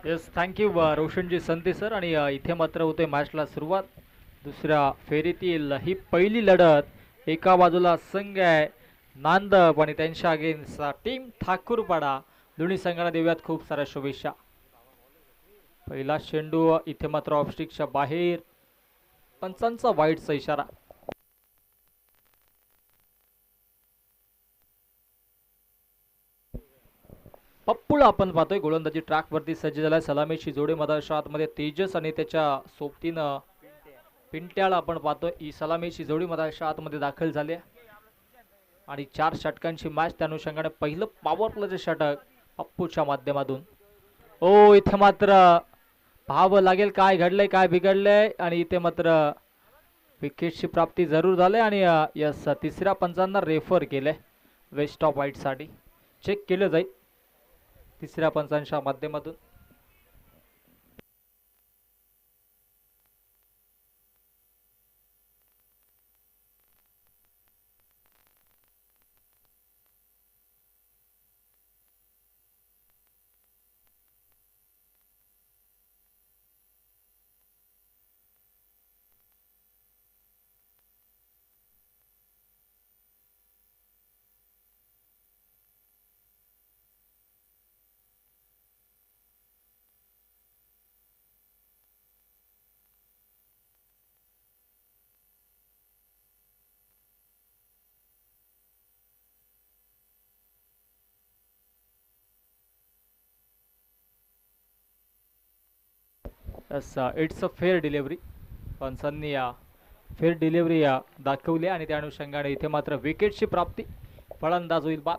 Yes, thank you Roshanji संते sir. आणि इथे मात्र होते मॅचला सुरुवात. दुसऱ्या फेरीतील ही पहिली लढत. एका बाजूला संघ आहे नांदप आणि त्यांच्या अगेन्स्ट टीम ठाकूरपाडा. दोन्ही संघांना देऊयात खूप साऱ्या शुभेच्छा. पहिला चेंडू इथे मात्र ऑफस्टिकच्या बाहेर. पंचांचा वाईटचा इशारा. पप्पूला आपण पाहतोय गोलंदाजी ट्रॅक वरती सज्ज झालाय. सलामीची जोडी मधाच्या आतमध्ये तेजस आणि त्याच्या सोबतीनं पिंट्याला आपण पाहतोय. ही सलामीची जोडी मधाच्या आतमध्ये दाखल झाली आहे आणि 4 षटकांची मॅच. त्या अनुषंगाने पहिलं पॉवर प्लेचं षटक पप्पूच्या माध्यमातून. ओ इथे मात्र पाहावं लागेल काय घडलंय काय बिघडलंय. आणि इथे मात्र विकेटची प्राप्ती जरूर झाली आणि यस तिसऱ्या पंचांना रेफर केलंय वेस्ट ऑफ वाईट साठी. चेक केलं जाईल तिसऱ्या पंचांच्या माध्यमातून. It's a fair delivery. पंचांनी फेअर डिलिव्हरी दाखवली आणि त्या अनुषंगाने इथे मात्र विकेटची प्राप्ती. फलंदाज होईल बाद.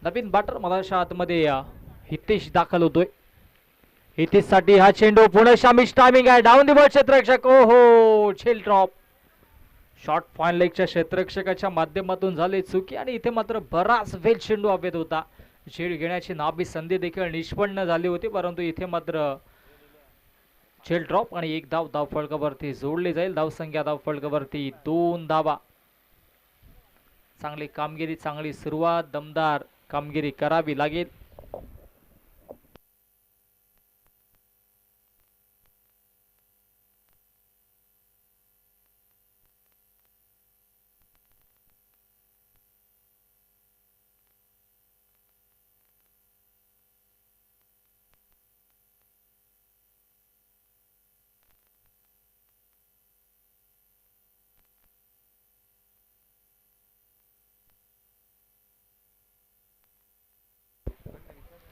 नवीन बॅटर मधाच्या आतमध्ये हितेश दाखल होतोय. हितेश साठी हा चेंडू पुणे शामिश टायमिंग आहे. डाऊन दी बॉल क्षेत्ररक्षक. ओहो झेल ड्रॉप. शॉर्ट फाईन लेगच्या क्षेत्ररक्षकाच्या माध्यमातून झाले चुकी आणि इथे मात्र बराच वेळ चेंडू हवेत होता. झेल घेण्याची नाबी संधी देखील निष्पन्न झाली होती परंतु इथे मात्र झेल ड्रॉप आणि एक धाव धावफलकावरती जोडले जाईल. धावसंख्या धावफलकावरती 2 धावा. चांगली कामगिरी चांगली सुरुवात. दमदार कामगिरी करावी लागेल.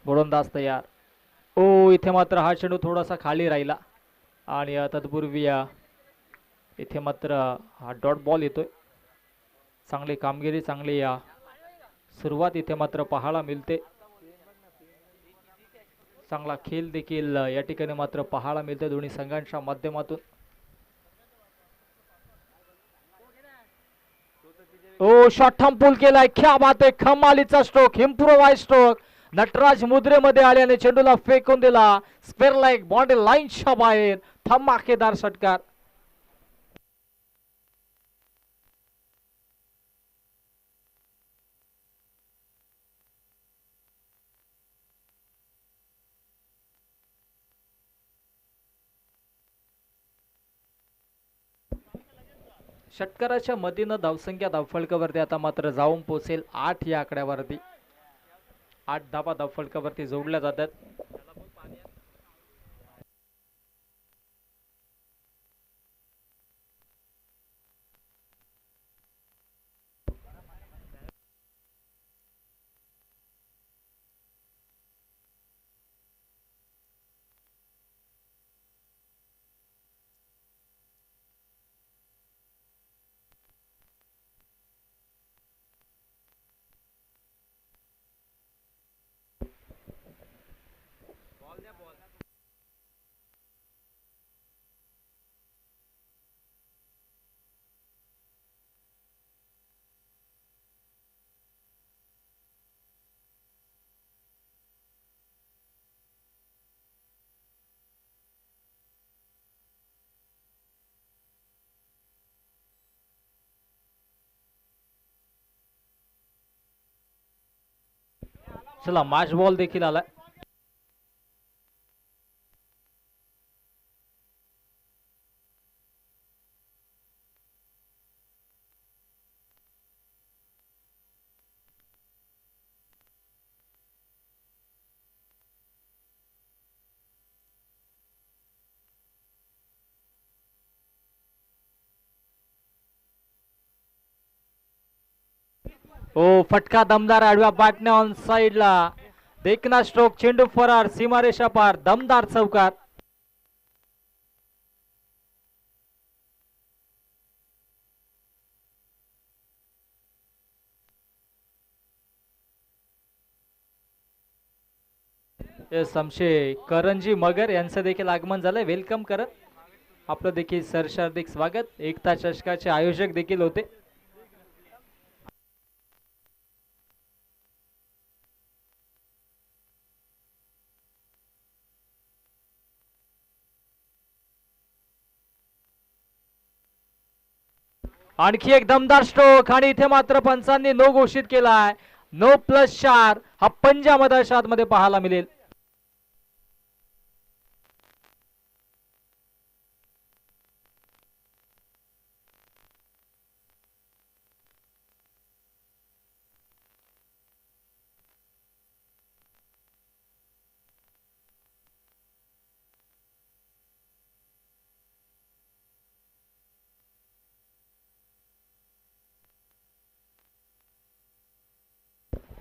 गोलंदाज तयार. ओ इथे मात्र हा चेंडू थोडासा खाली राहिला आणि तत्पूर्वी इथे मात्र हा डॉट बॉल येतोय. चांगली कामगिरी चांगली सुरुवात इथे मात्र पाहायला मिळते. चांगला खेळ देखील या ठिकाणी मात्र पाहायला मिळते दोन्ही संघांच्या माध्यमातून. ओ शॉट थंपूल केलाय. क्या बात आहे. कमालीचा स्ट्रोक. Improvise stroke. नटराज मुद्रेमध्ये आल्याने चेंडूला फेकून दिला स्क्वेअर लाईक बॉडी लाईनच्या बाहेर. धमाकेदार षटकार. षटकाराच्या मदीनं धावसंख्या धावफलकावरती आता मात्र जाऊन पोहोचेल 8 या आकड्यावरती. 8 धावा धावफलकावरती जोडल्या जातात. चला मॅच बॉल देखील आलाय. ओ फटका दमदार आडव्या बॅटने ऑन साइडला. देखना स्ट्रोक, चेंडू फरार, सीमारेषा पार, दमदार चौकार. संशय करंजी मगर यांचं देखील आगमन झालंय. वेलकम करत आपलं देखील सरशार्दिक स्वागत. एकता चषकाचे आयोजक देखील होते. आणखी एक दमदार स्ट्रोक आणि इथे मात्र पंचांनी नो घोषित केलाय. नो +4 हा पंजाब मध्ये पाहायला मिळेल.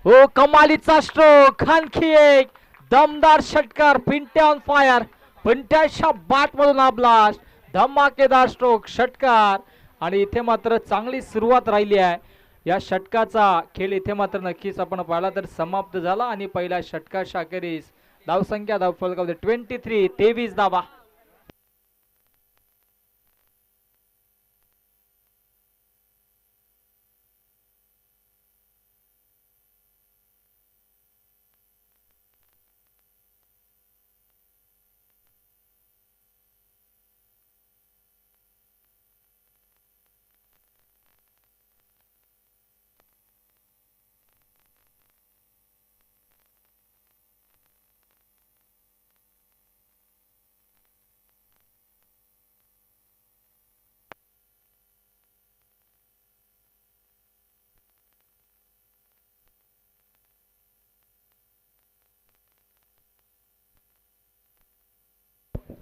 हो कमालीचा स्ट्रोक, आणखी एक दमदार षटकार. पिंट्या ऑन फायर, पिंट्याच्या बॅट मधून हा ब्लास्ट. धमाकेदार स्ट्रोक, षटकार. आणि इथे मात्र चांगली सुरुवात राहिली आहे. या षटकाचा खेळ इथे मात्र नक्कीच आपण पाहिला तर समाप्त झाला. आणि पहिल्या षटकाच्या अखेरीस धावसंख्या धावफलकामध्ये 23 धावा.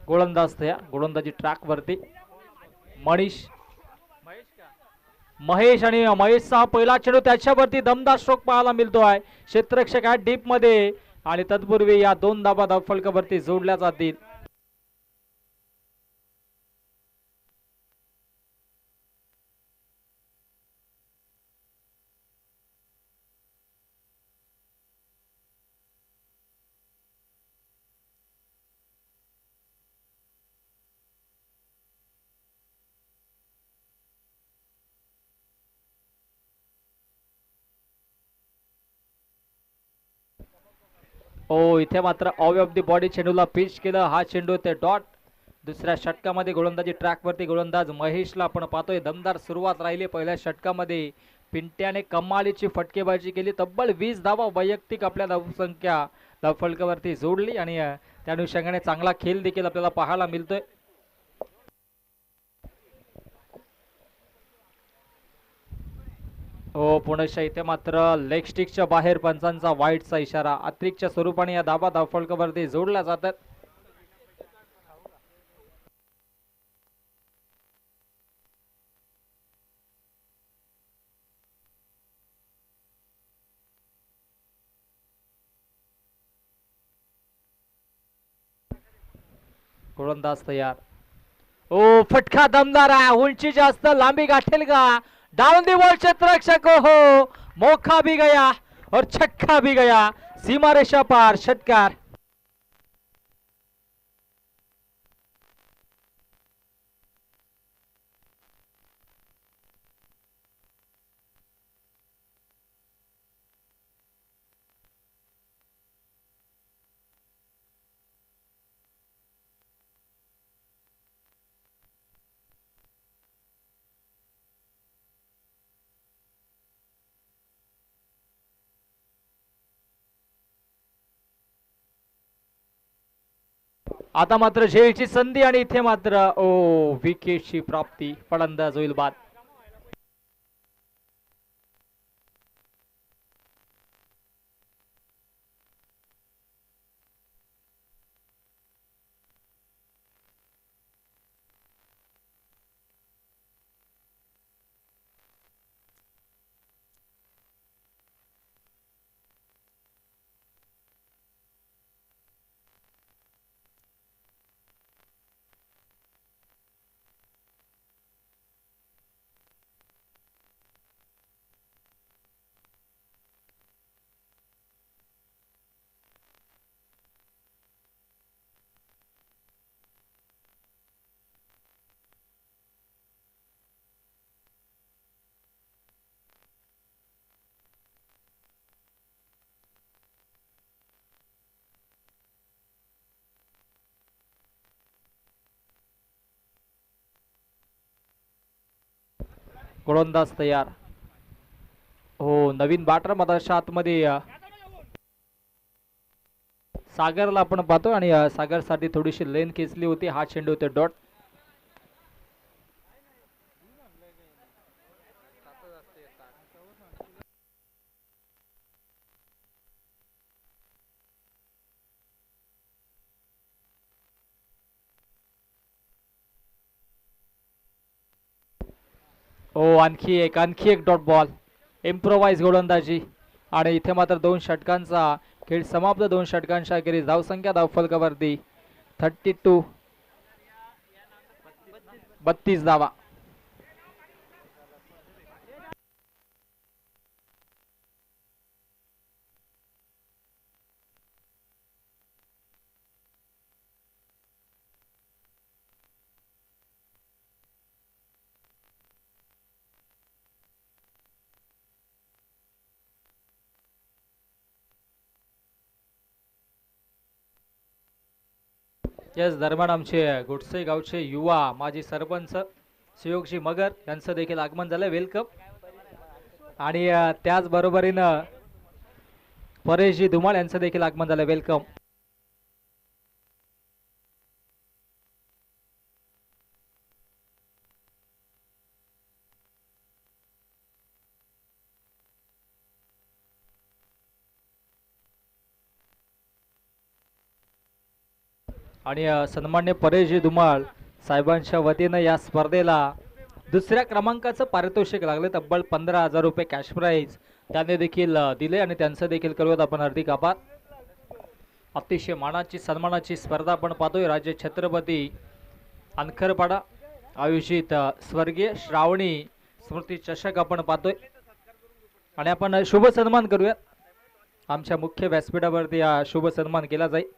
गोलंदाज तयार. गोलंदाजी ट्रॅक वरती महेश आणि महेशचा पहिला चेंडू त्याच्यावरती दमदार स्ट्रोक पाहायला मिळतोय. क्षेत्ररक्षक आहे डीप मध्ये आणि तत्पूर्वी या 2 धाबा धावफलकावरती जोडल्या जातील. ओ इथे मात्र ऑफ ऑफ दी बॉडी चेंडूला पिच केलं. हा चेंडू ते डॉट. दुसऱ्या षटकामध्ये गोलंदाजी ट्रॅक वरती गोलंदाज महेशला आपण पाहतोय. दमदार सुरुवात राहिली. पहिल्या षटकामध्ये पिंट्याने कमालीची फटकेबाजी केली. तब्बल 20 धावा वैयक्तिक आपल्या धावसंख्या धावफलकावरती जोडली आणि त्या अनुषंगाने चांगला खेळ देखील आपल्याला पाहायला मिळतोय. हो पुणेश इथे मात्र लेग स्टिकच्या बाहेर पंचांचा वाईटचा इशारा. अतिरिक्तच्या स्वरूपाने या धाबा धावफलकावरती जोडल्या जातात. गोलंदाज तयार. ओ फटका दमदार आहे. उंची जास्त, लांबी गाठेल का? डाउन दी बॉल क्षेत्ररक्षक. हो मौका भी गया और छक्का भी गया. सीमा रेषा पार, षटकार. आता मात्र झेलची संधी आणि इथे मात्र विकेटची प्राप्ती, फलंदाज होईल बाद. गोलंदाज तयार. हो, नवीन बॅटर मधाच्या आतमध्ये सागरला आपण पाहतो आणि सागरसाठी थोडीशी लेन खेचली होती. हा चेंडू होते डॉट. हो, आणखी एक डॉट बॉल. इम्प्रोवाइज गोलंदाजी आणि इथे मात्र 2 षटकांचा खेळ समाप्त. 2 षटकांच्या अखेरीस धावसंख्या धावफलकावरती 32, 32 धावा. याच दरम्यान आमचे गोडसे गावचे युवा माजी सरपंच सुयोगजी मगर यांचं देखील आगमन झालं. वेलकम. आणि त्याच बरोबरीनं परेशजी धुमाळ यांचं देखील आगमन झालं. वेलकम. आणि सन्मान्य परेशजी धुमाळ साहेबांच्या वतीनं या स्पर्धेला दुसऱ्या क्रमांकाचं पारितोषिक लागले. तब्बल 15,000 रुपये कॅश प्राईज त्यांनी देखील दिले आणि त्यांचं देखील करूयात आपण हार्दिक आभार. अतिशय मानाची सन्मानाची स्पर्धा आपण पाहतोय. राज्य छत्रपती अनखरपाडा आयोजित स्वर्गीय श्रावणी स्मृती चषक आपण पाहतोय आणि आपण शुभ सन्मान करूयात. आमच्या मुख्य व्यासपीठावरती हा शुभ सन्मान केला जाईल.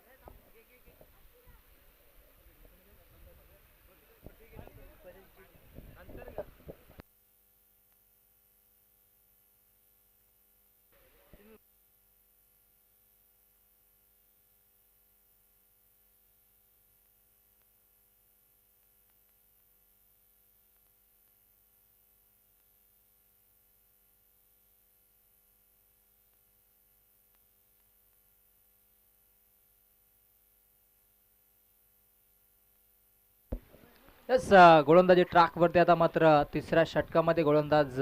गोलंदाजी ट्रॅक वरती आता मात्र तिसऱ्या षटकामध्ये गोलंदाज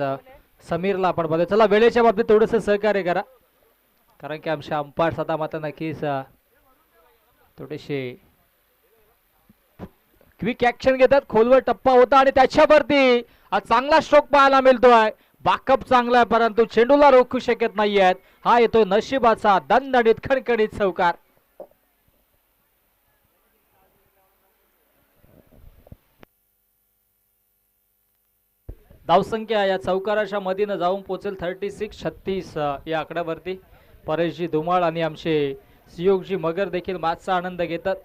समीरला आपण बघू. चला वेळेच्या बाबतीत थोडंसं सहकार्य करा, कारण की आमच्या अंपायर्स आता मात्र नक्कीच थोडेसे क्विक ऍक्शन घेतात. खोलवर टप्पा होता आणि त्याच्यावरती चांगला स्ट्रोक पाहायला मिळतोय. बॅकअप चांगला आहे परंतु चेंडूला रोखू शकत नाहीयेत. हा येतो नशिबाचा दणदणीत खणखणीत चौकार. धावसंख्या या चौकाराच्या मधीनं जाऊन पोहोचेल 36-36 या आकड्यावरती. परेशजी धुमाळ आणि आमचे सुयोगजी मगर देखील मॅचचा आनंद घेतात.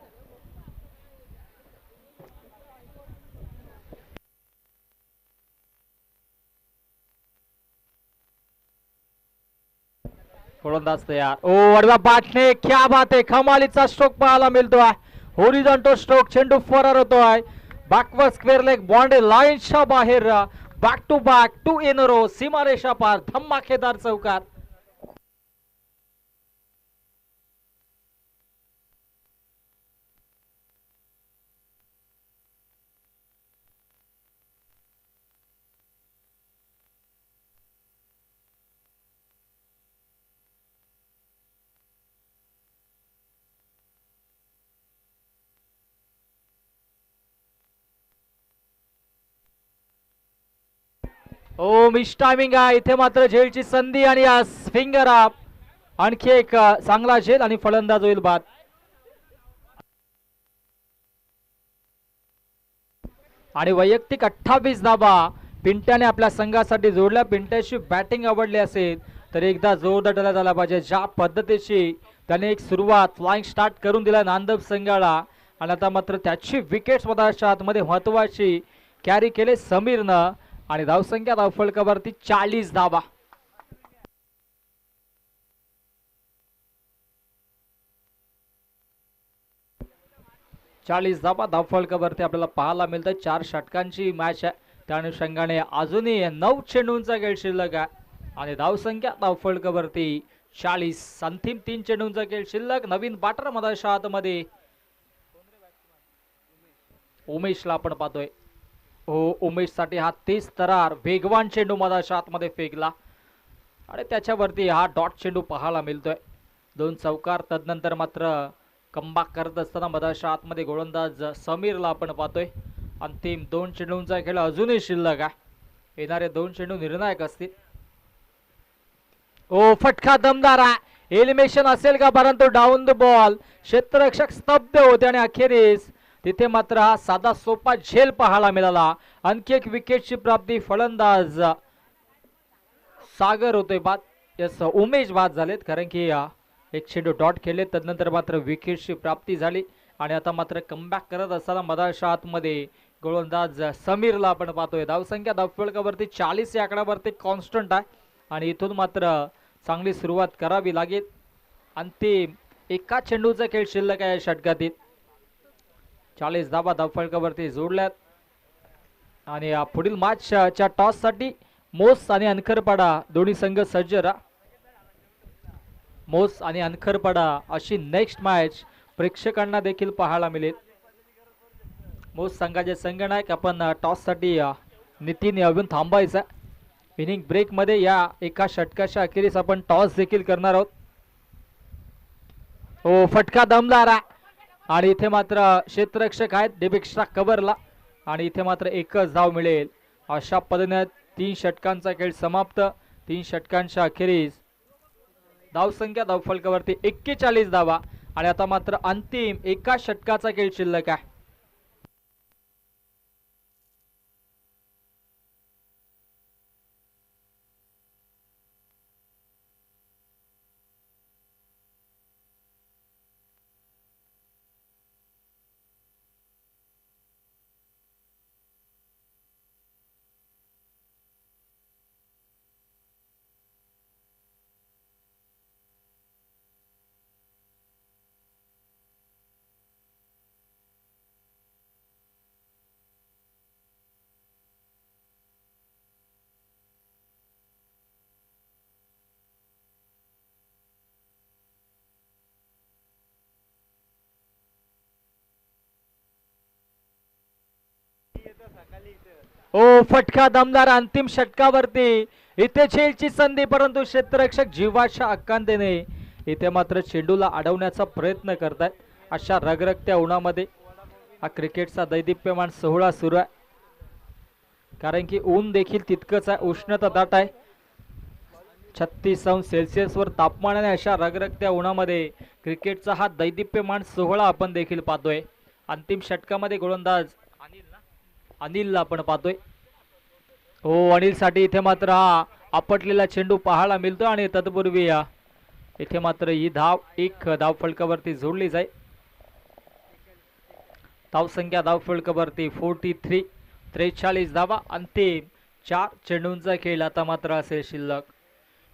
गोलंदाज तयार. ओ वडवा बाटणे, क्या बात आहे. कमालीचा स्ट्रोक पाहायला मिळतोय. हॉरिझॉन्टल स्ट्रोक, चेंडू फरार होतोय. बॅकवर्ड स्क्वेअर लेग बाउंड्री लाईनच्या बाहेर. Back to back 2 in a row. सीमारेषा पार धमाकेदार चौकार. ओ मिस टायमिंग आहे इथे मात्र झेलची संधी आणि फिंगर अप आणखी एक चांगला झेल आणि फलंदाज होईल बाद. आणि वैयक्तिक 28 धाबा पिंट्याने आपल्या संघासाठी जोडल्या. पिंट्याची बॅटिंग आवडली असेल तर एकदा जोरदार टाळ्या झाला पाहिजे. ज्या पद्धतीची त्याने एक सुरुवात फ्लाइंग स्टार्ट करून दिला नांदब संघाला आणि आता मात्र त्याची विकेट्स मधाच्या आतमध्ये महत्वाची कॅरी केले समीरनं आणि धावसंख्या धावफलकावरती 40 धाबा. धावफलकावरती आपल्याला पाहायला मिळतं. 4 षटकांची मॅच आहे त्या अनुषंगाने अजूनही 9 चेंडूंचा खेळ शिल्लक आहे आणि धावसंख्या धावफलकावरती 40. अंतिम 3 चेंडूंचा खेळ शिल्लक. नवीन बॅटर मधाच्या आतमध्ये उमेशला आपण पाहतोय. हो उमेश साठी हा 30 तरार वेगवान चेंडू मधाच्या आतमध्ये फेकला आणि त्याच्यावरती हा डॉट चेंडू पाहायला मिळतोय. 2 चौकार. तदनंतर मात्र कमबॅक करत असताना मधाच्या आतमध्ये गोलंदाज समीरला आपण पाहतोय. अंतिम 2 चेंडूंचा खेळ अजूनही शिल्लक आहे. येणारे 2 चेंडू निर्णायक असतील. ओ फटका दमदार आहे. एलिमिनेशन असेल का परंतु डाऊन द बॉल क्षेत्ररक्षक स्तब्ध होते आणि अखेरीस तिथे मात्र हा साधा सोपा झेल पाहायला मिळाला. आणखी एक विकेटची प्राप्ती. फलंदाज सागर होतोय बाद. यस उमेश बाद झालेत कारण की एक चेंडू डॉट खेळले तदनंतर मात्र विकेटची प्राप्ती झाली आणि आता मात्र कमबॅक करत असताना मधाच्या आतमध्ये गोलंदाज समीरला आपण पाहतोय. धावसंख्या धावफलकावरती 40 या आकड्यावरती कॉन्स्टंट आहे आणि इथून मात्र चांगली सुरुवात करावी लागेल. अंतिम एका चेंडूचा खेळ शिल्लक आहे षटकातील. 40 धाबा धावफलकावरती जोडल्यात आणि पुढील मॅचच्या टॉस साठी मोस आणि अनखरपाडा दोन्ही संघ सज्ज राहा. मोस आणि अनखरपाडा अशी नेक्स्ट मॅच प्रेक्षकांना देखील पाहायला मिळेल. मोस संघाचे संघनायक आपण टॉस साठी नितीन येऊन थांबायचा. इनिंग ब्रेक मध्ये या एका षटकाच्या अखेरीस आपण टॉस देखील करणार आहोत. हो फटका दमदार आहे आणि इथे मात्र क्षेत्ररक्षक आहेत डेबिक्स्ट्रा कव्हरला आणि इथे मात्र एकच धाव मिळेल. अशा पद्धतीने 3 षटकांचा खेळ समाप्त. 3 षटकांच्या अखेरीस धावसंख्या धावफलकावरती 41 धावा आणि आता मात्र अंतिम एका षटकाचा खेळ शिल्लक आहे. ओ फटका दमदार. अंतिम षटकावरती इथे झेलची संधी परंतु क्षेत्ररक्षक जीवाच्या अक्कांतेने इथे मात्र चेंडूला अडवण्याचा प्रयत्न करतायत. अशा रगरगत्या उन्हामध्ये हा क्रिकेटचा दैदिप्यमान सोहळा सुरू आहे कारण की ऊन देखील तितकंच आहे. उष्णता दाट आहे. 36°C वर तापमान आहे. अशा रगरगत्या उन्हामध्ये क्रिकेटचा हा दैदिप्यमान सोहळा आपण देखील पाहतोय. अंतिम षटकामध्ये गोलंदाज अनिलला आपण पाहतोय. हो अनिल साठी इथे मात्र हा आपटलेला चेंडू पाहायला मिळतो आणि तत्पूर्वी इथे मात्र ही धाव एक धाव फलकावरती जोडली जाईल. धावसंख्या धाव फलकावरती 43. 43 धावा. अंतिम 4 चेंडूंचा खेळ आता मात्र असेल शिल्लक.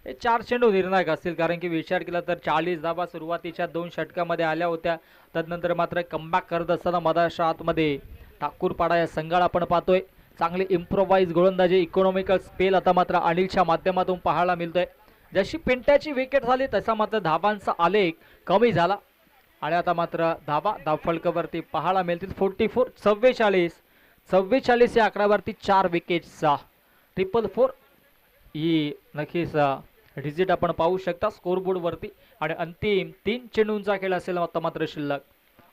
हे 4 चेंडू निर्णायक असतील कारण की विचार केला तर 40 धावा सुरुवातीच्या 2 षटकामध्ये आल्या होत्या. तदनंतर मात्र कमबॅक करत असताना मधाच्या आतमध्ये ठाकूरपाडा या संघाला आपण पाहतोय. चांगली इम्प्रोवाइज गोलंदाजी इकॉनॉमिकल स्पेल आता मात्र अनिलच्या माध्यमातून पाहायला मिळतोय. जशी पिंट्याची विकेट झाली तसा मात्र धावांचा आलेख कमी झाला आणि आता मात्र धावा धावफलकावरती पाहायला मिळतील 44. 44 या आकड्यावरती 4 विकेट्सचा 444 ही नक्कीच डिजिट आपण पाहू शकता स्कोरबोर्ड वरती आणि अंतिम 3 चेंडूंचा खेळ असेल आता मात्र शिल्लक.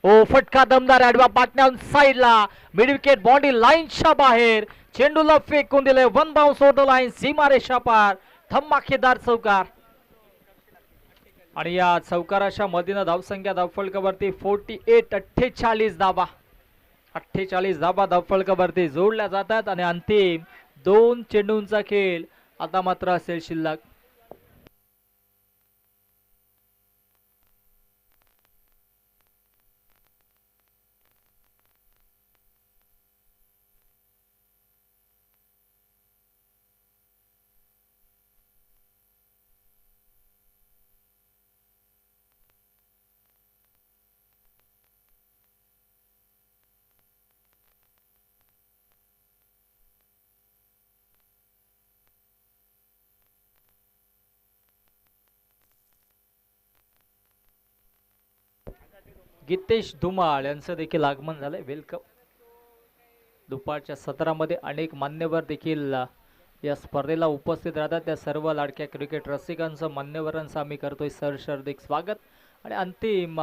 ओ फटका दमदार आडवा पाटण्या साईडला मिड विकेट बॉडी लाईनच्या बाहेर चेंडूला फेकून दिले. One bounce over the line सीमारेषा पार. धमाकेदार चौकार आणि या चौकाराच्या मधीनं धावसंख्या धावफलकावरती 48 धावा 48 धावा धावफलकावरती जोडल्या जातात आणि अंतिम 2 चेंडूंचा खेळ आता मात्र असेल शिल्लक. गीतेश धुमाळ यांचं देखील आगमन झालंय. वेलकम. दुपारच्या सत्रामध्ये अनेक मान्यवर देखील या स्पर्धेला उपस्थित राहतात. त्या सर्व लाडक्या क्रिकेट रसिकांचं मान्यवरांचं आम्ही करतोय सहर्षार्थिक स्वागत. आणि अंतिम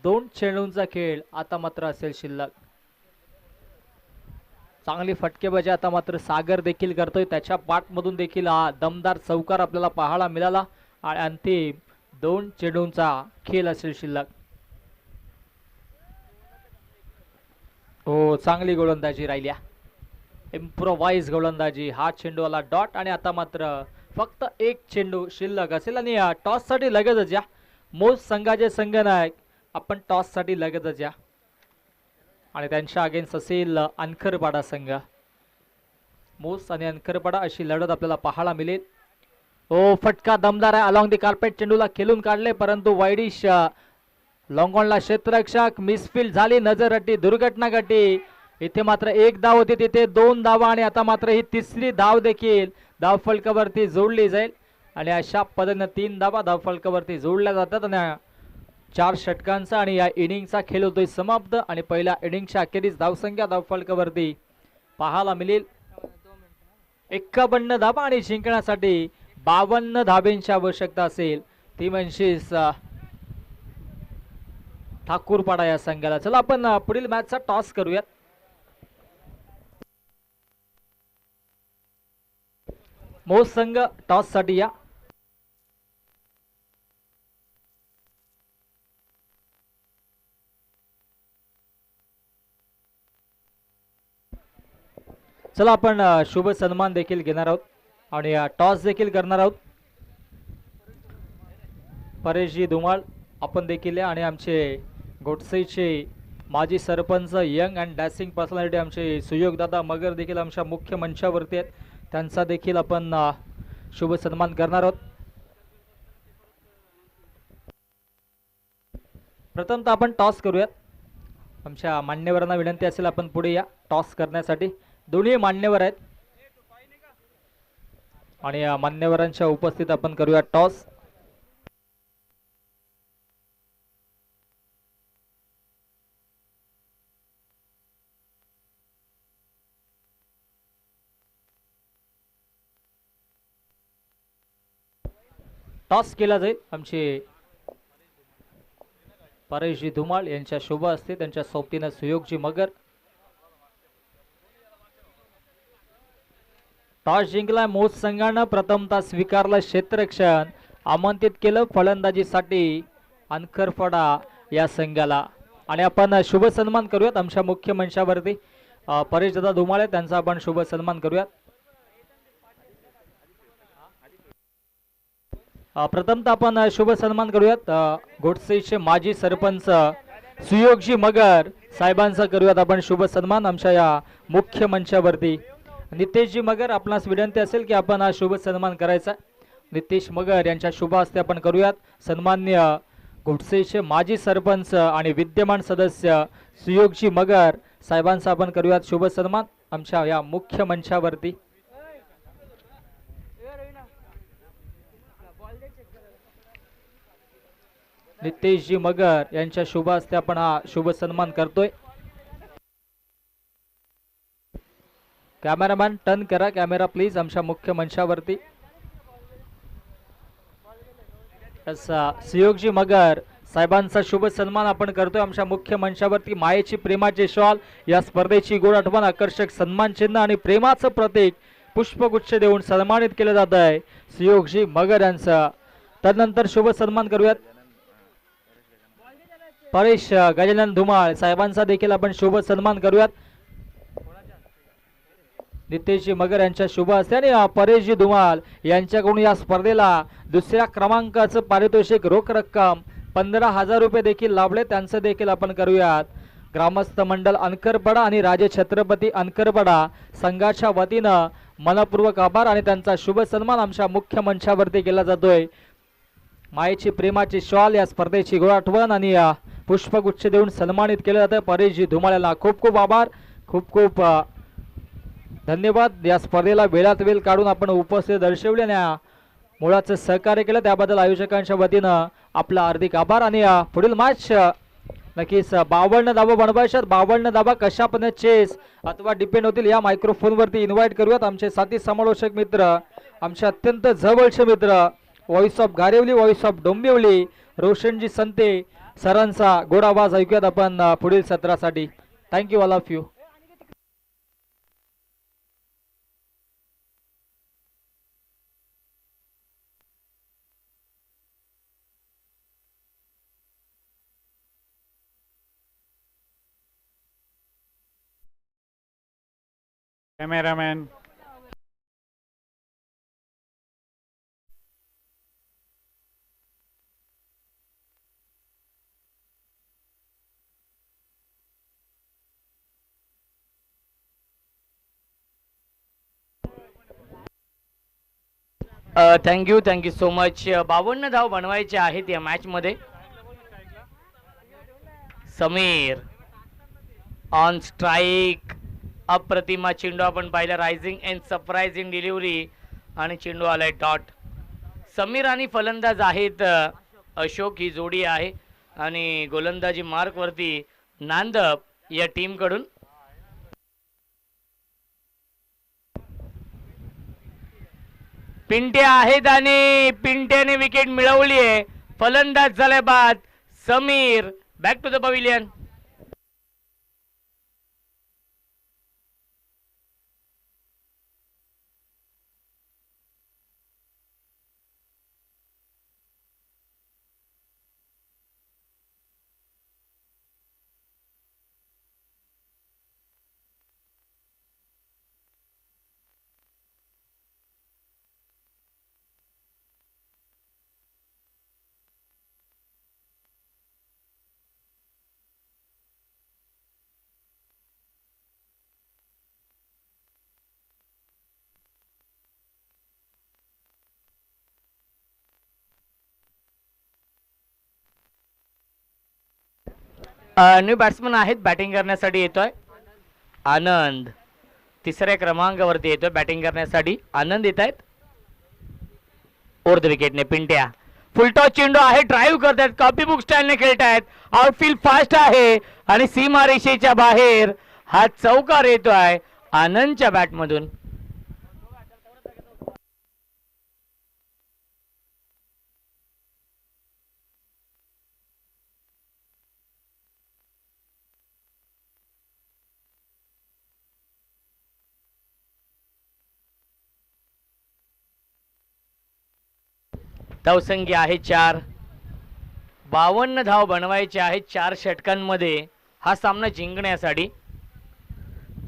2 चेंडूंचा खेळ आता मात्र असेल शिल्लक. चांगली फटकेबाजी आता मात्र सागर देखील करतोय. त्याच्या पाठमधून देखील हा दमदार चौकार आपल्याला पाहायला मिळाला आणि अंतिम 2 चेंडूंचा खेळ असेल शिल्लक. हो चांगली गोलंदाजी राहिल्या. इम्प्रोवाइज गोलंदाजी. हा चेंडू आला डॉट आणि आता मात्र फक्त 1 चेंडू शिल्लक असेल आणि टॉस साठी लगेचच या. मोज संघाचे संघनायक आपण टॉस साठी लगेचच या आणि त्यांच्या अगेन्स्ट असेल अनखरपाडा संघ. मोस आणि अनखरपाडा अशी लढत आपल्याला पाहायला मिळेल. ओ फटका दमदार आहे. अलॉंग दी कार्पेट चेंडूला खेळून काढले परंतु वाईडिश लॉंगॉनला क्षेत्ररक्षक मिसफील्ड झाली. नजर हटी दुर्घटना घटी. इथे मात्र 1 धाव होती तिथे 2 धावा आणि आता मात्र ही 3री धाव देखील धावफलकावरती जोडली जाईल आणि अशा पद्धतीने 3 धावा धावफलकावरती जोडल्या जातात आणि 4 षटकांचा आणि या इनिंगचा खेळ होतोय समाप्त आणि पहिल्या इनिंगच्या अखेरीस धावसंख्या धावफलकावरती पाहायला मिळेल 51 धावा आणि जिंकण्यासाठी 52 धाब्यांची आवश्यकता असेल. ती म्हणजे ठाकूरपाडा या संघाला. चला आपण पुढील मॅचचा टॉस करूयात. मोस संघ टॉस साठी या. चला आपण शुभ सन्मान देखील घेणार आहोत आणि टॉस देखील करणार आहोत. परेशजी धुमाळ आपण देखील आणि आमचे गोडसेचे माजी sarpanch young and dashing personality आमचे सुयोगदादा मगर देखील आमच्या मुख्य मंचावरती आहेत. त्यांचा देखील आपण शुभ सन्मान करणार आहोत. प्रथमतः आपण टॉस करूयात. आमच्या मान्यवरांना विनंती असेल आपण पुढे या टॉस करण्यासाठी. दोन्ही मान्यवर आहेत आणि मान्यवरांच्या उपस्थित आपण करूया टॉस. टॉस केला जाईल. आमचे परेशजी धुमाळ यांच्या शुभ असते त्यांच्या सोबतीनं सुयोगजी मगर. टॉस जिंकला मोज संघानं. प्रथमतः स्वीकारलं क्षेत्ररक्षण. आमंत्रित केलं फलंदाजीसाठी अनखरपाडा या संघाला आणि आपण शुभ सन्मान करूयात आमच्या मुख्य मंचावरती. परेशदादा धुमाळे त्यांचा आपण शुभ सन्मान करूयात. प्रथमतः आपण शुभ सन्मान करूयात गोडसेचे माजी सरपंच सुयोगजी मगर साहेबांचा करूयात आपण शुभ सन्मान आमच्या या मुख्य मंचावरती. नितेशजी मगर आपणास विनंती असेल की आपण हा शुभ सन्मान करायचा. नितेश मगर यांच्या शुभ हस्ते आपण करूयात. सन्मान्य गोडसेचे माजी सरपंच आणि विद्यमान सदस्य सुयोगजी मगर साहेबांचा आपण करूयात शुभ सन्मान आमच्या या मुख्य मंचावरती. नितेशजी मगर यांच्या शुभ हस्ते आपण हा शुभ सन्मान करतोय. कॅमेरामॅन टर्न करा कॅमेरा प्लीज आमच्या मुख्य मंचावरती. सुयोगजी मगर साहेबांचा शुभ सन्मान आपण करतोय आमच्या मुख्य मंचावरती. मायेची प्रेमाची शॉल, या स्पर्धेची गोड आठवण, आकर्षक सन्मान चिन्ह आणि प्रेमाचं प्रतीक पुष्पगुच्छ देऊन सन्मानित केलं जात आहे सुयोगजी मगर यांचा. तदनंतर शुभ सन्मान करूयात परेश गजानन धुमाळ साहेबांचा देखील आपण शुभ सन्मान करूयात. नितेशजी मगर यांच्या शुभ हस्ते आणि परेशजी धुमाळ यांच्याकडून या स्पर्धेला दुसऱ्या क्रमांकाचं पारितोषिक रोख रक्कम 15,000 रुपये देखील लाभले, त्यांचं देखील आपण करूयात. ग्रामस्थ मंडळ अनकरपडा आणि राजे छत्रपती अनकरपडा संघाच्या वतीनं मनपूर्वक आभार आणि त्यांचा शुभ सन्मान आमच्या मुख्य मंचावरती केला जातोय. मायेची प्रेमाची शॉल, या स्पर्धेची गोड आठवण आणि पुष्पगुच्छ देऊन सन्मानित केलं जातं. परेशजी धुमाळ यांना खूप खूप आभार, खूप खूप धन्यवाद. या स्पर्धेला वेळात वेळ काढून आपण उपस्थित दर्शवले आणि मुळाचं सहकार्य केलं त्याबद्दल आयोजकांच्या वतीनं आपला हार्दिक आभार. आणि पुढील मॅच नक्कीच 52 धावा बनवायच्यात. 52 धावा कशा पद्धतीने चेस अथवा डिपेंड होतील या मायक्रोफोनवरती इन्व्हाइट करूयात आमचे साथी समालोचक मित्र, आमचे अत्यंत जवळचे मित्र, व्हॉइस ऑफ गारेवली, व्हॉइस ऑफ डोंबिवली, रोशनजी संते सरांचा गोड आवाज ऐकूयात आपण पुढील सत्रासाठी. Thank you all of you. Cameraman thank you so much. 52 धाव बनवायचे आहेत या मॅच मध्ये. समीर ऑन स्ट्राइक, अप्रतिमा चेंडू आपण पाहिला, रायझिंग अँड सरप्राइझिंग डिलिव्हरी आणि चेंडू आलाय डॉट. समीर आणि फलंदाज आहेत अशोक, ही जोडी आहे आणि गोलंदाजी मार्क वरती नांदप या टीम कडून. पिंट्या आहेत आणि पिंट्याने विकेट मिळवली आहे. फलंदाज झालाय बाद Sameer. Back to the pavilion. New batsman आहेत बॅटिंग करण्यासाठी येतोय आनंद. तिसऱ्या क्रमांकावरती येतोय बॅटिंग करण्यासाठी आनंद येत आहेत. फोर्थ विकेटने पिंट्या. फुलटॉस चेंडू आहे, ड्राईव्ह करतात, कॉपी बुक स्टाईलने खेळतायत. आउटफील्ड फास्ट आहे आणि सीमा रेषेच्या बाहेर हा चौकार येतोय आनंदच्या बॅटमधून. धावसंख्या आहे 4. 52 धाव बनवायचे आहेत 4 षटकांमध्ये हा सामना जिंकण्यासाठी.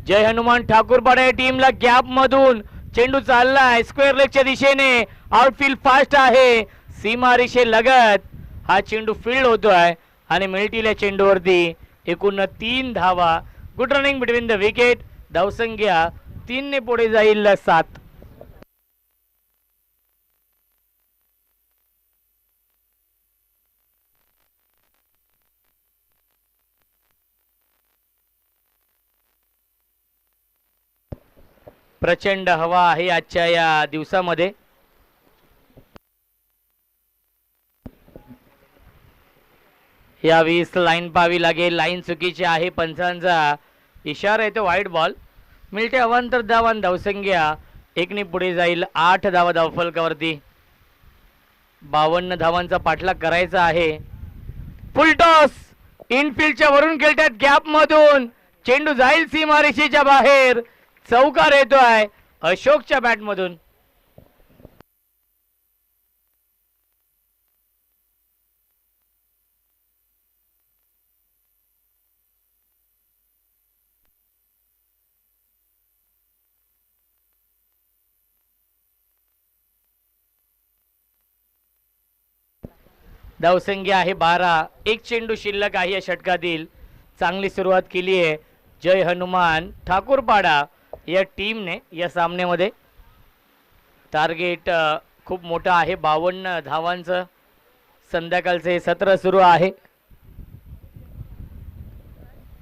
जय हनुमान ठाकूरपाडा या टीमला गॅप मधून चेंडू चाललाय स्क्वेअर लेगच्या दिशेने. आउटफील्ड फास्ट आहे, सीमा रेषे लगत हा चेंडू फील्ड होतोय आणि मिळतील या चेंडूवरती एकूण 3 धावा. Good running between the wicket. धावसंख्या 3 ने पुढे जाईल 7. प्रचंड हवा आहे आजच्या या दिवसामध्ये. यावेळेस लाईन पाहावी लागेल. लाईन चुकीची आहे, पंचांचा इशारा येतो वाईट बॉल. मिळते अवांतर धावा. धावसंख्या 1 ने पुढे जाईल. 8 धावा धावफलकावरती. 52 धावांचा पाठलाग करायचा आहे. फुलटॉस इनफिल्डच्या वरून खेळतात गॅप मधून. चेंडू जाईल सीमारेषेच्या बाहेर. चौकार येतोय अशोकच्या बॅट मधून. धावसंख्या आहे 12. एक चेंडू शिल्लक आहे या षटकातील. चांगली सुरुवात केली आहे जय हनुमान ठाकूरपाडा या टीमने या सामन्यामध्ये. टार्गेट खूप मोठं आहे 52 धावांचं. संध्याकाळचे सत्र सुरू आहे.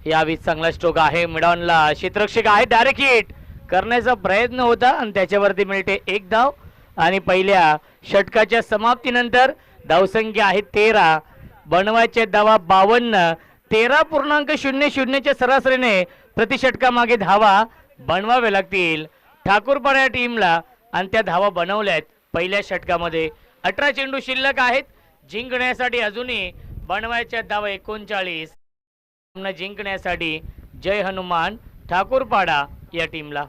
यावेळी चांगला स्ट्रोक आहे. मिडॉनला क्षेत्ररक्षक आहे. डायरेक्ट हिट करण्याचा प्रयत्न होता आणि त्याच्यावरती मिळते एक धाव. आणि पहिल्या षटकाच्या समाप्तीनंतर धावसंख्या आहे 13. बनवायचे धावा 52. 13.00च्या सरासरीने प्रति षटकामागे धावा बनवावे लागतील ठाकूरपाडा टीमला. आणि त्या धावा बनवल्यात पहिल्या षटकामध्ये. 18 चेंडू शिल्लक आहेत. जिंकण्यासाठी अजूनही बनवायच्या धावा 39. जिंकण्यासाठी जय हनुमान ठाकूरपाडा या टीमला.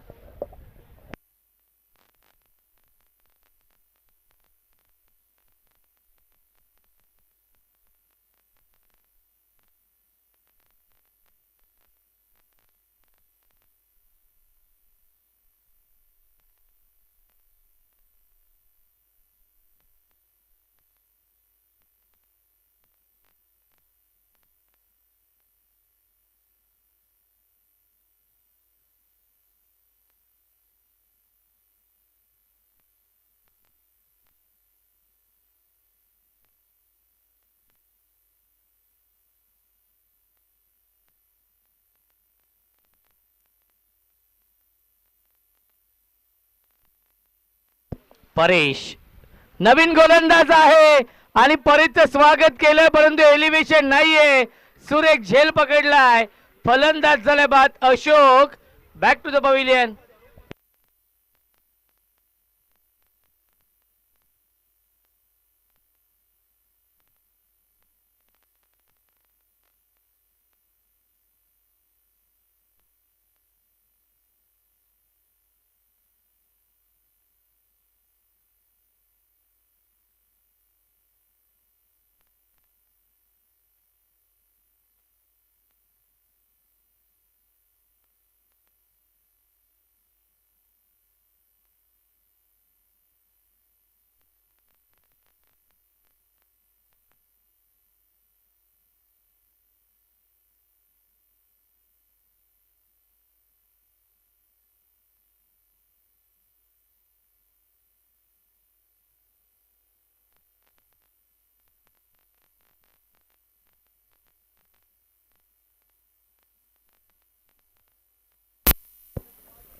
परेश नवीन गोलंदाज आहे आणि परेशचं स्वागत केलं परंतु एलिव्हेशन नाहीये. सुरेख झेल पकडलाय. फलंदाज झाल्या बाद Ashok. Back to the pavilion.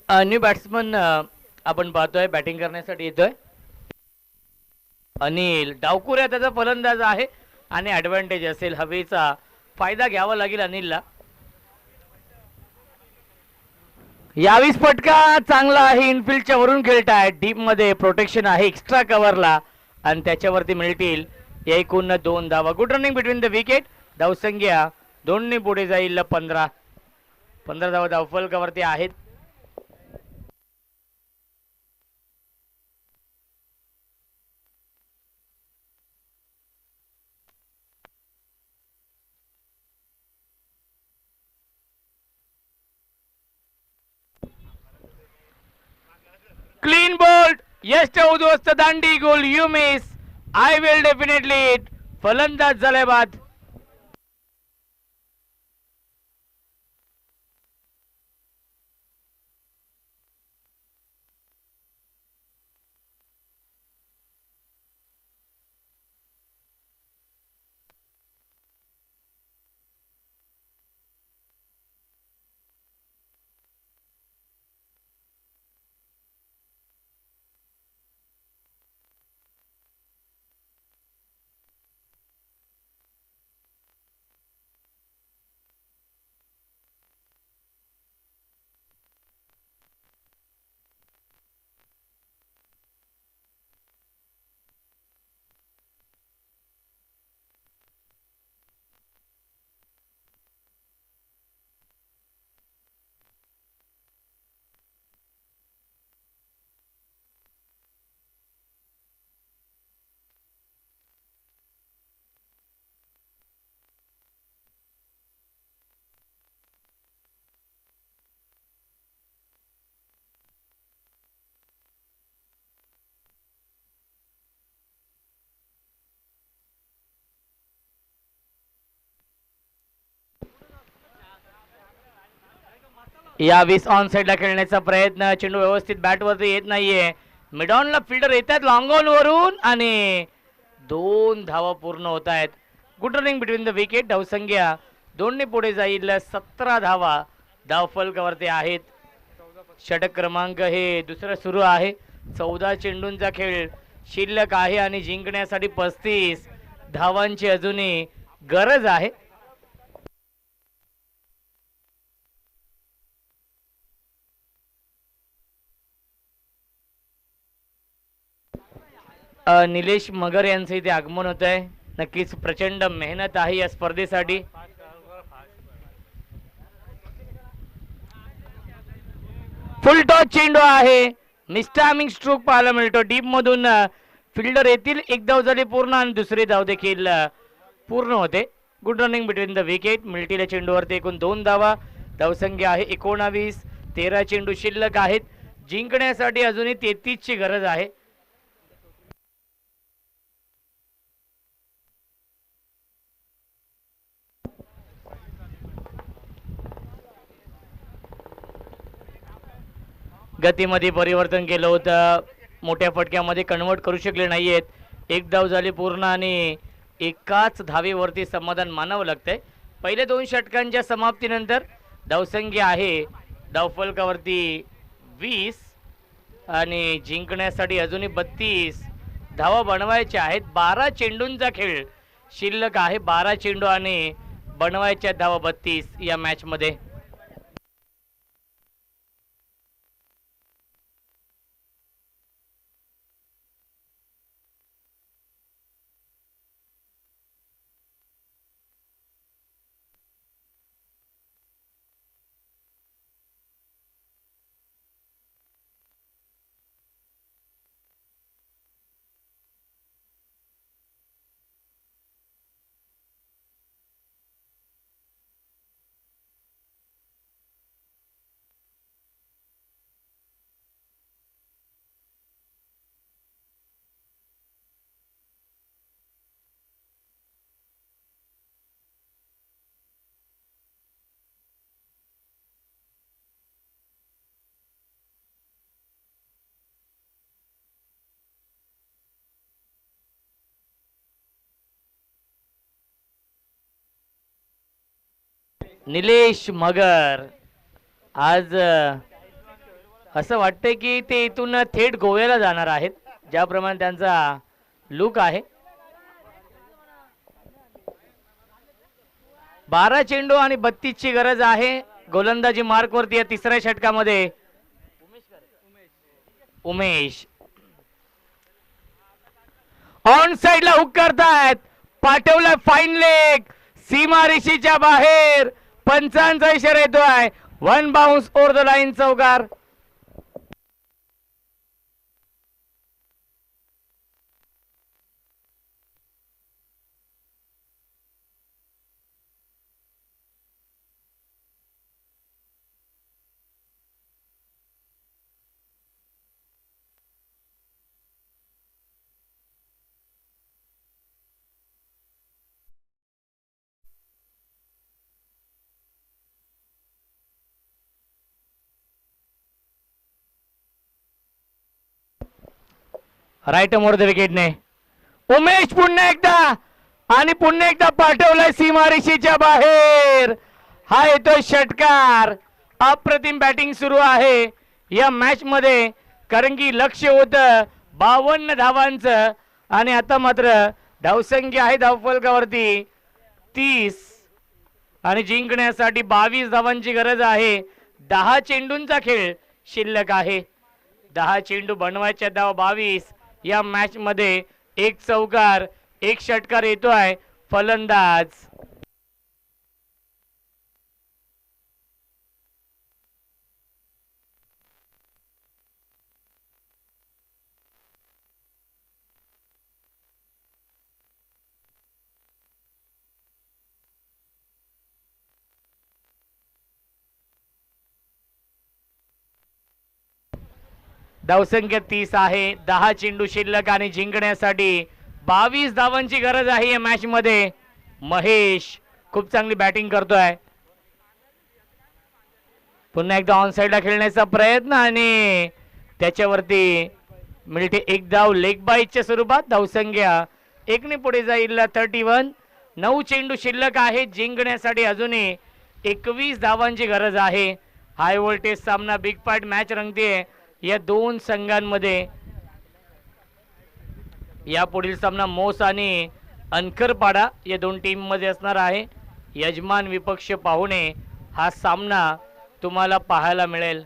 New batsman आपण पाहतोय बॅटिंग करण्यासाठी येतोय. अनिल डावकुऱ्या त्याचा फलंदाज आहे आणि ऍडव्हान्टेज असेल. हवेचा फायदा घ्यावा लागेल अनिलला. यावीस फटका चांगला आहे. इनफिल्डच्या वरून खेळताय. डीप मध्ये प्रोटेक्शन आहे एक्स्ट्रा कव्हरला आणि त्याच्यावरती मिळतील एकूण 2 धावा. Good running between the wicket. धावसंख्या 2 ने पुढे जाईल 15 धावा धावफलकावरती आहेत. Clean bowled. यश उद्ध्वस्त दांडी गोल. You miss. I will definitely it. फलंदाज झाले बाद. या 20 ऑन साइडला खेळण्याचा प्रयत्न, चेंडू व्यवस्थित बॅटवरती येत नाहीये. मिडॉनला फिल्डर येतात लॉंग ऑन वरून आणि 2 धावा पूर्ण होत आहेत. Good running between the wicket. धावसंख्या 2 पुढे जाईल. 17 धावा धावफलकावरती आहेत. षटक क्रमांक हे दुसरं सुरू आहे. 14 चेंडूंचा खेळ शिल्लक आहे आणि जिंकण्यासाठी 35 धावांची अजूनही गरज आहे. निलेश मगर यांचं इथे आगमन होत आहे. नक्कीच प्रचंड मेहनत आहे या स्पर्धेसाठी. फुल टॉस चेंडू आहे. मिस्टामिंग स्ट्रोक पाहायला मिळतो. डीप मधून फिल्डर येतील. एक धाव झाली पूर्ण आणि दुसरी धाव देखील पूर्ण होते. Good running between the wicket. मिल्टीला चेंडूवरती एकूण 2 धावा. धावसंख्या आहे 19. 13 चेंडू शिल्लक आहेत. जिंकण्यासाठी अजूनही 33 ची गरज आहे. गतीमध्ये परिवर्तन केलं होतं. मोठ्या फटक्यामध्ये कन्वर्ट करू शकले नाहीयेत. एक धाव झाली पूर्ण आणि एकाच धावेवरती समाधान मानावं लागतंय. पहिल्या 2 षटकांच्या समाप्तीनंतर धावसंख्या आहे धावफलकावरती 20 आणि जिंकण्यासाठी अजूनही 32 धावा बनवायच्या आहेत. 12 चेंडूंचा खेळ शिल्लक आहे. 12 चेंडू आणि बनवायच्या धावा 32 या मॅच मध्ये. निलेश मगर आज असं वाटतंय की ते इथून थेट गोव्याला जाणार आहेत, ज्याप्रमाणे त्यांचा लुक आहे. 12 चेंडू आणि 32 ची गरज आहे. गोलंदाजी मार्क वरती या तिसऱ्या षटकामध्ये उमेश ऑन साइडला हुक करतायत. पाठवलं फाईन लेग सीमारेषेच्या बाहेर. पंचांचा इशारा येतोय. 1 बाउन्स ओव्हर द लाईन. चौकार. राईट मोर द विकेटने उमेश पुन्हा एकदा आणि पुन्हा एकदा पाठवलाय सीमारेषेच्या बाहेर. हा येतोय षटकार. अप्रतिम बॅटिंग सुरू आहे या मॅच मध्ये, कारण की लक्ष होतं 52 धावांचं आणि आता मात्र धावसंख्या आहे धावफलकावरती 30 आणि जिंकण्यासाठी 22 धावांची गरज आहे. 10 चेंडूंचा खेळ शिल्लक आहे. 10 चेंडू बनवायच्या धावा 22 या मॅच मध्ये. एक चौकार, एक षटकार येतोय फलंदाज. धावसंख्या 30 आहे. 10 चेंडू शिल्लक आणि जिंकण्यासाठी 22 धावांची गरज आहे या मॅच मध्ये. महेश खूप चांगली बॅटिंग करतोय. पुन्हा एकदा ऑन साईडला खेळण्याचा प्रयत्न आणि त्याच्यावरती मिळते एक धाव लेग बाईच्या स्वरूपात. धावसंख्या एकने पुढे जाईल 31. 9 चेंडू शिल्लक आहे. जिंकण्यासाठी अजूनही 21 धावांची गरज आहे. हाय व्होल्टेज सामना बिग पार्ट मॅच रंगते या दोन संघांमध्ये. या पुढील सामना मोस आणि अनकरपाडा या दोन टीम मध्ये असणार आहे. यजमान विपक्ष पाहुणे हा सामना तुम्हाला पाहायला मिळेल.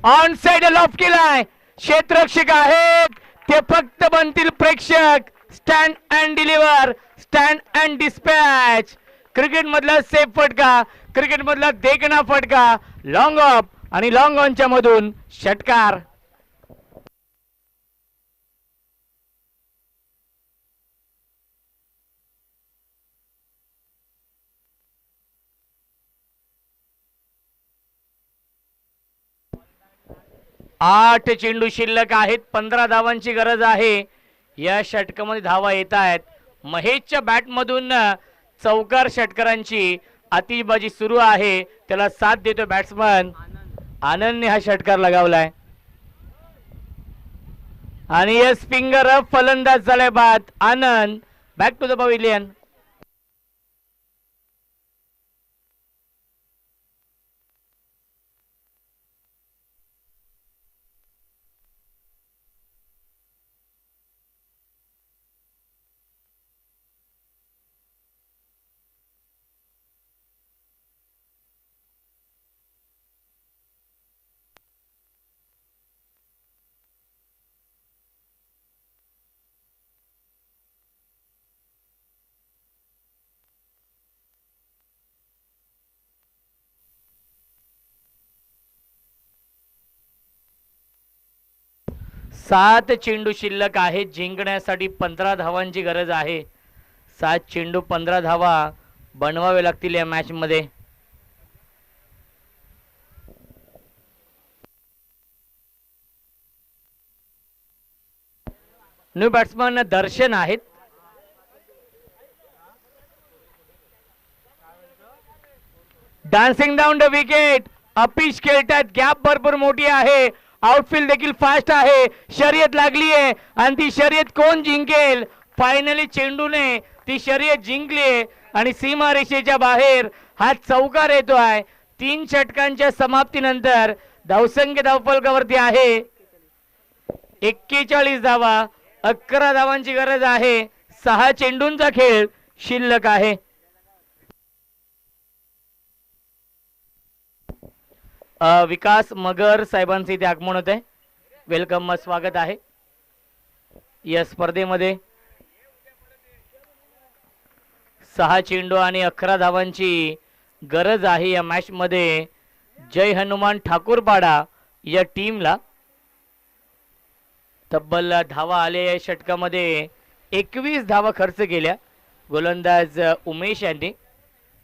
ऑन साइड लॉफ केलाय. क्षेत्ररक्षक आहेत ते फक्त बनतील प्रेक्षक. Stand and deliver, stand and dispatch. Cricket मधला सेफ फटका, क्रिकेट मधला देखणा फटका. लॉंग ऑफ आणि लॉंग ऑनच्या मधून षटकार. आठ चेंडू शिल्लक आहेत. 15 धावांची गरज आहे. या षटकामध्ये धावा येत आहेत. महेशच्या बॅट मधून चौकार षटकारांची आतिषबाजी सुरू आहे. त्याला साथ देतो बॅट्समन आनंदने हा षटकार लगावलाय आणि यस फिंगर अप फलंदाज झालाय बाद. आनंद बॅक टू द पवेलियन. सात चेंडू शिल्लक आहे. जिंकण्यासाठी 15 धावांची गरज आहे. 7 चेंडू 15 धावा बनवावे लागतील या मॅच मध्ये. न्यू बॅट्समन दर्शन आहेत. Dancing down the wicket. अपिश खेळतात. गॅप भरपूर मोठी आहे. आउटफील्ड देखील फास्ट आहे. शर्यत लागली आहे आणि ती शर्यत कोण जिंकेल. फायनली चेंडूने ती शर्यत जिंकली आणि सीमारेषेच्या बाहेर हा चौकार येतोय. 3 षटकांच्या समाप्तीनंतर धावसंख्या धावफलकावरती आहे 41 धावा. 11 धावांची गरज आहे. 6 चेंडूंचा खेळ शिल्लक आहे. विकास मगर साहेबांचे इथे आगमन होत आहे. वेलकम, स्वागत आहे या स्पर्धेमध्ये. 6 चेंडू आणि 11 धावांची गरज आहे या मॅच मध्ये. जय हनुमान ठाकूरपाडा या टीमला तब्बल धावा आले. या षटकामध्ये 21 धावा खर्च केल्या गोलंदाज उमेश यांनी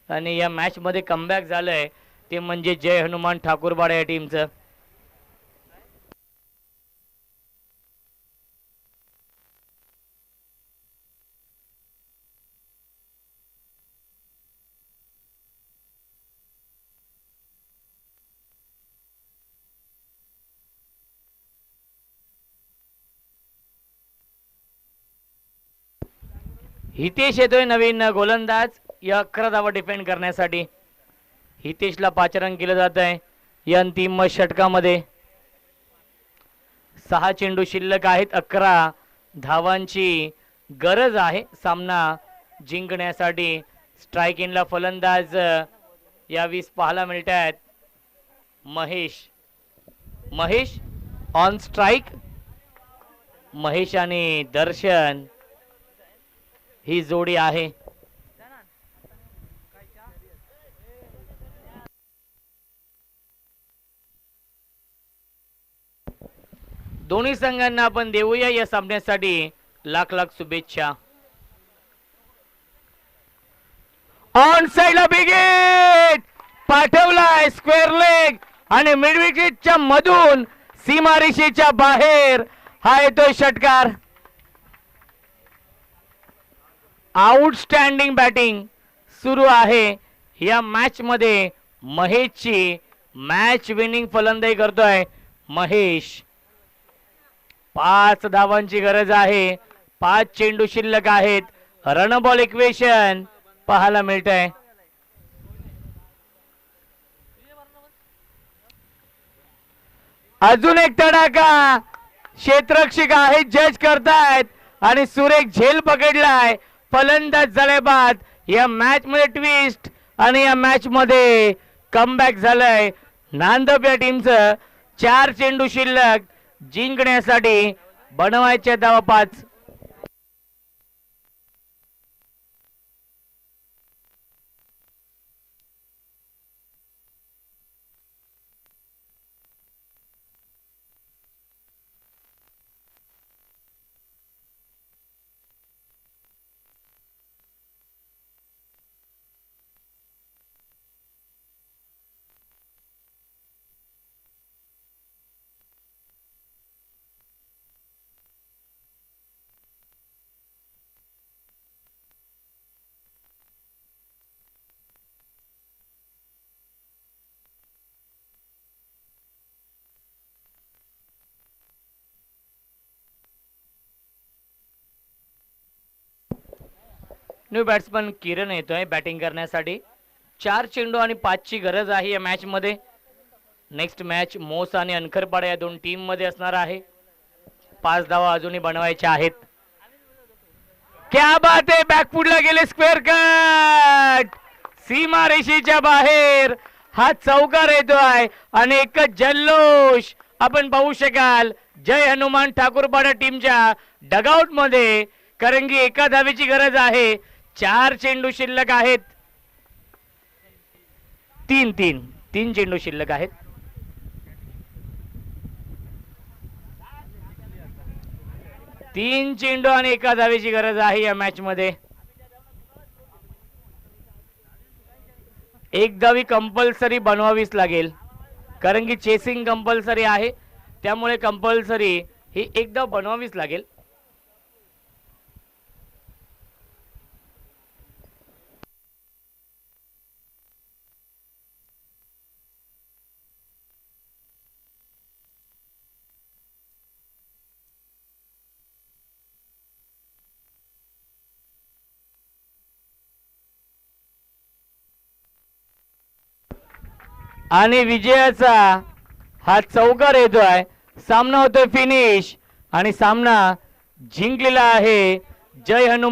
आणि या मॅच मध्ये कमबॅक झालंय ते म्हणजे जय हनुमान ठाकूरपाडा या टीमचं. हितेश येतोय नवीन गोलंदाज या 11 धावा डिफेंड करण्यासाठी. हितेशला पाचारण केलं जात आहे या अंतिम षटकामध्ये. 6 चेंडू शिल्लक आहेत. 11 धावांची गरज आहे सामना जिंकण्यासाठी. स्ट्राइक इनला फलंदाज यावेळी पाहायला मिळत आहेत. Mahesh on strike. महेश आणि दर्शन ही जोडी आहे. दोन्ही संघांना आपण देऊया या सामन्यासाठी लाख लाख शुभेच्छा. ऑन साइडला बिगेट पाठवलाय स्क्वेअर लेग आणि मिड विकेटच्या मधून सीमारेषेच्या बाहेर हा येतोय षटकार. आउटस्टँडिंग बॅटिंग सुरू आहे या मॅच मध्ये. महेशची मॅच विनिंग फलंदाजी करतोय महेश. 5 धावांची गरज आहे. 5 चेंडू शिल्लक आहेत. रन बॉल इक्वेशन पाहायला मिळतंय. अजून एक तडाखा. क्षेत्ररक्षक आहेत जज करतायत आणि सुरेख झेल पकडलाय. फलंदाज झाले बाद. या मॅच मध्ये ट्विस्ट आणि या मॅच मध्ये कमबॅक झालंय नांदप या टीमचं. 4 चेंडू शिल्लक. जिंकण्यासाठी बनवायचे धावा 5. न्यू बॅट्समन किरण येतोय बॅटिंग करण्यासाठी. 4 चेंडू आणि 5 ची गरज आहे या मॅच मध्ये. नेक्स्ट मॅच मोस आणि अनखरपाडा या दोन टीम मध्ये असणार आहे. 5 धावा अजूनही बनवायच्या आहेत. क्या बात आहे. बॅकफुटला गेले. Square cut. सीमा रेषेच्या बाहेर हा चौकार येतोय आणि एकच जल्लोष आपण पाहू शकाल जय हनुमान ठाकूरपाडा टीमच्या डगआउट मध्ये. कारण की एका धावेची गरज आहे. 4 चेंडू शिल्लक आहेत. 3 चेंडू शिल्लक आहेत. तीन चेंडू आणि एका धावेची गरज आहे या मॅच मध्ये. एक धावी कंपल्सरी बनवावीच लागेल कारण की चेसिंग कंपल्सरी आहे. त्यामुळे कंपल्सरी ही एक धाव बनवावीच लागेल. आणि विजयाचा हा चौकार येतोय. सामना होतोय फिनिश आणि सामना जिंकलेला आहे जय हनुमान.